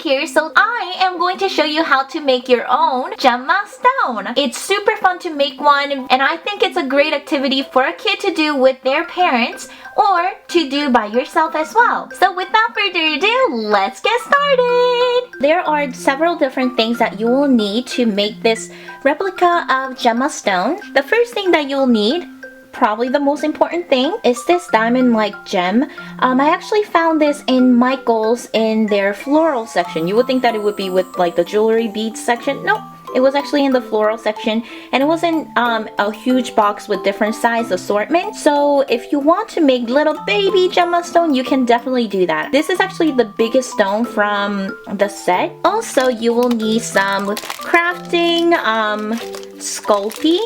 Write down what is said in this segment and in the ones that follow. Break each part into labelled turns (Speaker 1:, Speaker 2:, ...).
Speaker 1: here, so I am going to show you how to make your own Gemma stone. It's super fun to make one, and I think it's a great activity for a kid to do with their parents or to do by yourself as well. So without further ado, let's get started! There are several different things that you will need to make this replica of Gemma stone. The first thing that you'll need, probably the most important thing, is this diamond-like gem. I actually found this in Michael's in their floral section. You would think that it would be with like the jewelry beads section. Nope. It was actually in the floral section, and it was in a huge box with different size assortment. So if you want to make little baby Gemma stone, you can definitely do that. This is actually the biggest stone from the set. Also, you will need some crafting Sculpey.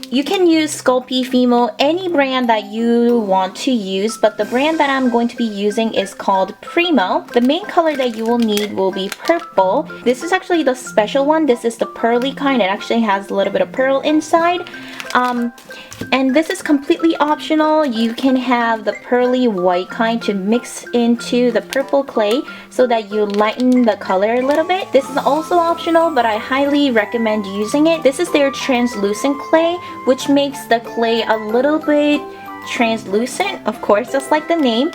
Speaker 1: You can use Sculpey Fimo, any brand that you want to use, but the brand that I'm going to be using is called Primo. The main color that you will need will be purple. This is actually the special one. This is the pearly kind. It actually has a little bit of pearl inside. And this is completely optional. You can have the pearly white kind to mix into the purple clay so that you lighten the color a little bit. This is also optional, but I highly recommend using it. This is their translucent clay, which makes the clay a little bit translucent, of course, just like the name.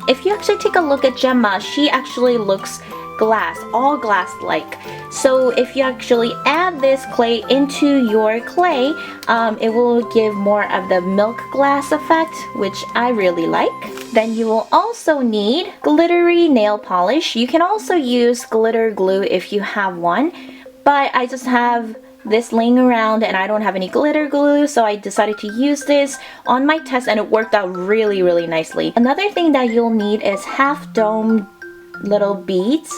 Speaker 1: If you actually take a look at Gemma, she actually looks glass, all glass-like. So if you actually add this clay into your clay, it will give more of the milk glass effect, which I really like. Then you will also need glittery nail polish. You can also use glitter glue if you have one, but I just have this laying around and I don't have any glitter glue, so I decided to use this on my test and it worked out really, really nicely. Another thing that you'll need is half dome little beads.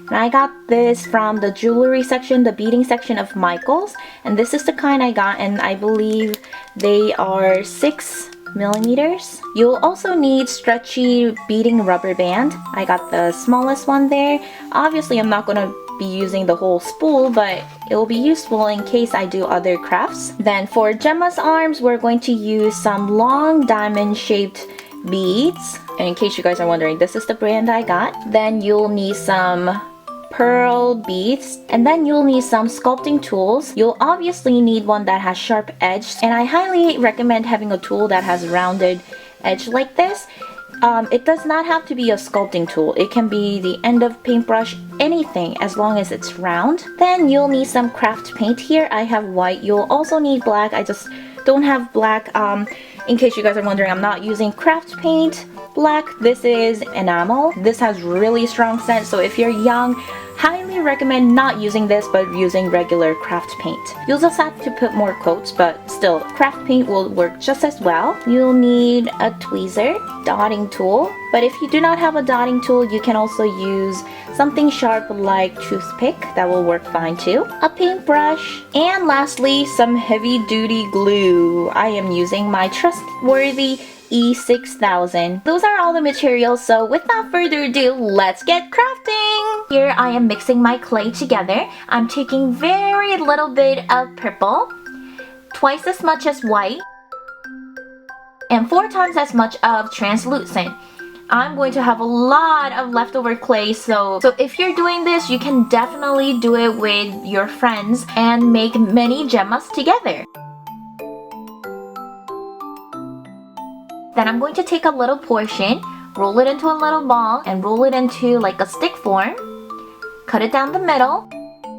Speaker 1: And I got this from the jewelry section, the beading section of Michael's, and this is the kind I got, and I believe they are 6 millimeters. You'll also need stretchy beading rubber band. I got the smallest one there. Obviously I'm not going to be using the whole spool, but it will be useful in case I do other crafts. Then for Gemma's arms, we're going to use some long diamond shaped beads, and in case you guys are wondering, this is the brand I got. Then you'll need some pearl beads, and then you'll need some sculpting tools. You'll obviously need one that has sharp edge, and I highly recommend having a tool that has rounded edge like this. It does not have to be a sculpting tool. It can be the end of paintbrush, anything, as long as it's round. Then you'll need some craft paint. Here I have white. You'll also need black. I just don't have black. In case you guys are wondering, I'm not using craft paint black. This is enamel. This has really strong scent, so if you're young, highly recommend not using this but using regular craft paint. You'll just have to put more coats, but still, craft paint will work just as well. You'll need a tweezer, dotting tool, but if you do not have a dotting tool, you can also use something sharp like toothpick. That will work fine too. A paintbrush, and lastly, some heavy-duty glue. I am using my trustworthy E6000. Those are all the materials, so without further ado, let's get crafting! Here I am mixing my clay together. I'm taking very little bit of purple, twice as much as white, and 4 times as much of translucent. I'm going to have a lot of leftover clay, so if you're doing this, you can definitely do it with your friends and make many Gemmas together. Then I'm going to take a little portion, roll it into a little ball, and roll it into like a stick form. Cut it down the middle,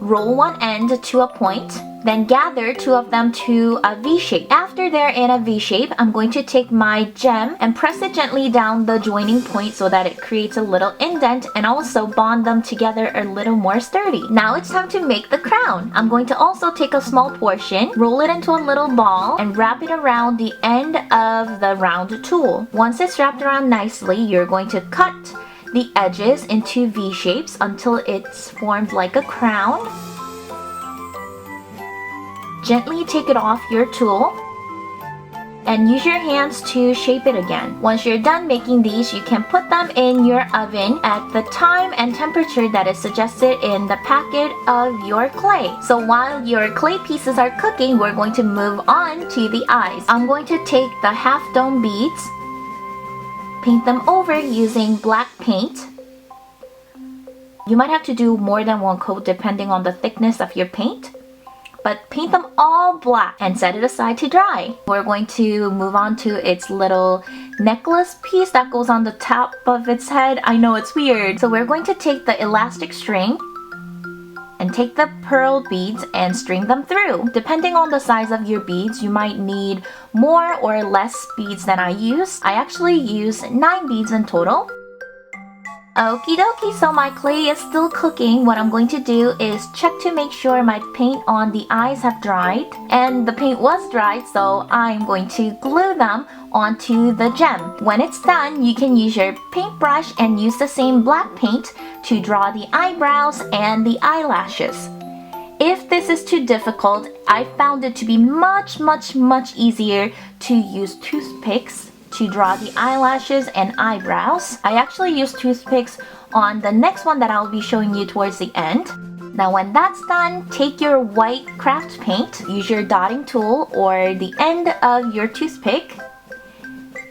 Speaker 1: roll one end to a point, then gather 2 of them to a V shape. After they're in a V shape, I'm going to take my gem and press it gently down the joining point so that it creates a little indent and also bond them together a little more sturdy. Now it's time to make the crown. I'm going to also take a small portion, roll it into a little ball, and wrap it around the end of the round tool. Once it's wrapped around nicely, you're going to cut the edges into V shapes until it's formed like a crown. Gently take it off your tool and use your hands to shape it again. Once you're done making these, you can put them in your oven at the time and temperature that is suggested in the packet of your clay. So while your clay pieces are cooking, we're going to move on to the eyes. I'm going to take the half dome beads, paint them over using black paint, You might have to do more than one coat depending on the thickness of your paint. But paint them all black and set it aside to dry. We're going to move on to its little necklace piece that goes on the top of its head. I know it's weird. So we're going to take the elastic string and take the pearl beads and string them through. Depending on the size of your beads, you might need more or less beads than I use. I actually use 9 beads in total. Okie dokie, so my clay is still cooking. What I'm going to do is check to make sure my paint on the eyes have dried. And the paint was dried, so I'm going to glue them onto the gem. When it's done, you can use your paintbrush and use the same black paint to draw the eyebrows and the eyelashes. If this is too difficult, I found it to be much easier to use toothpicks to draw the eyelashes and eyebrows. I actually use toothpicks on the next one that I'll be showing you towards the end. Now when that's done, take your white craft paint, use your dotting tool or the end of your toothpick,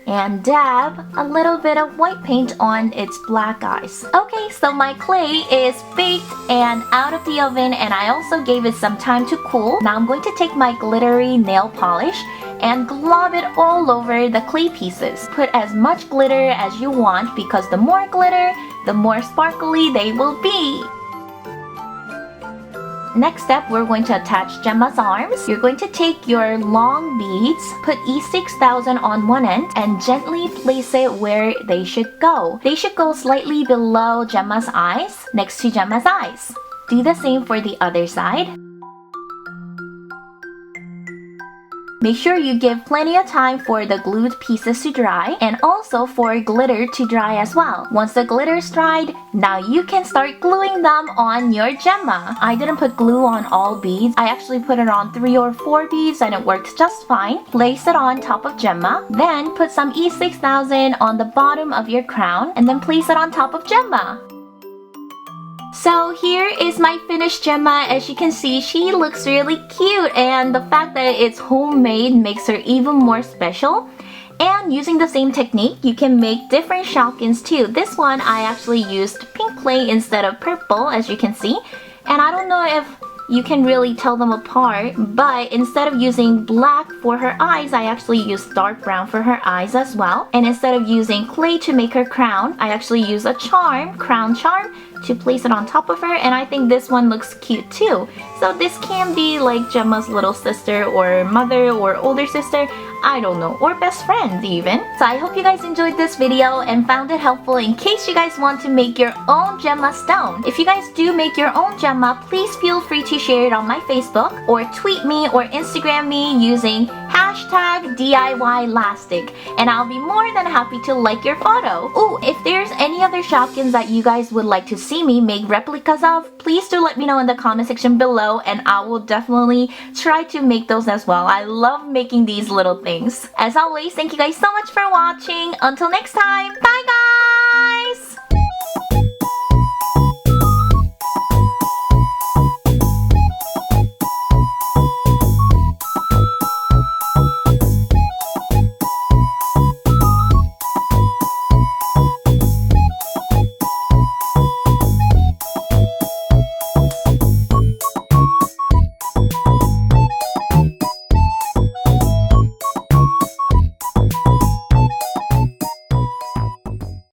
Speaker 1: and dab a little bit of white paint on its black eyes. Okay, so my clay is baked and out of the oven, and I also gave it some time to cool. Now I'm going to take my glittery nail polish and glob it all over the clay pieces. Put as much glitter as you want because the more glitter, the more sparkly they will be. Next step, we're going to attach Gemma's arms. You're going to take your long beads, put E6000 on one end, and gently place it where they should go. They should go slightly below Gemma's eyes, next to Gemma's eyes. Do the same for the other side. Make sure you give plenty of time for the glued pieces to dry and also for glitter to dry as well. Once the glitter is dried, now you can start gluing them on your Gemma. I didn't put glue on all beads. I actually put it on 3 or 4 beads and it works just fine. Place it on top of Gemma. Then put some E6000 on the bottom of your crown and then place it on top of Gemma. So here is my finished Gemma. As you can see, she looks really cute, and the fact that it's homemade makes her even more special. And using the same technique, you can make different Shopkins too. This one, I actually used pink clay instead of purple, as you can see. And I don't know if you can really tell them apart, but instead of using black for her eyes, I actually used dark brown for her eyes as well. And instead of using clay to make her crown, I actually used a crown charm, to place it on top of her, and I think this one looks cute too. So this can be like Gemma's little sister or mother or older sister, I don't know, or best friend even. So I hope you guys enjoyed this video and found it helpful in case you guys want to make your own Gemma stone. If you guys do make your own Gemma, please feel free to share it on my Facebook or tweet me or Instagram me using hashtag DIYlastic, and I'll be more than happy to like your photo. Ooh, if there's any other Shopkins that you guys would like to see me make replicas of, please do let me know in the comment section below, and I will definitely try to make those as well. I love making these little things. As always, thank you guys so much for watching. Until next time, bye guys!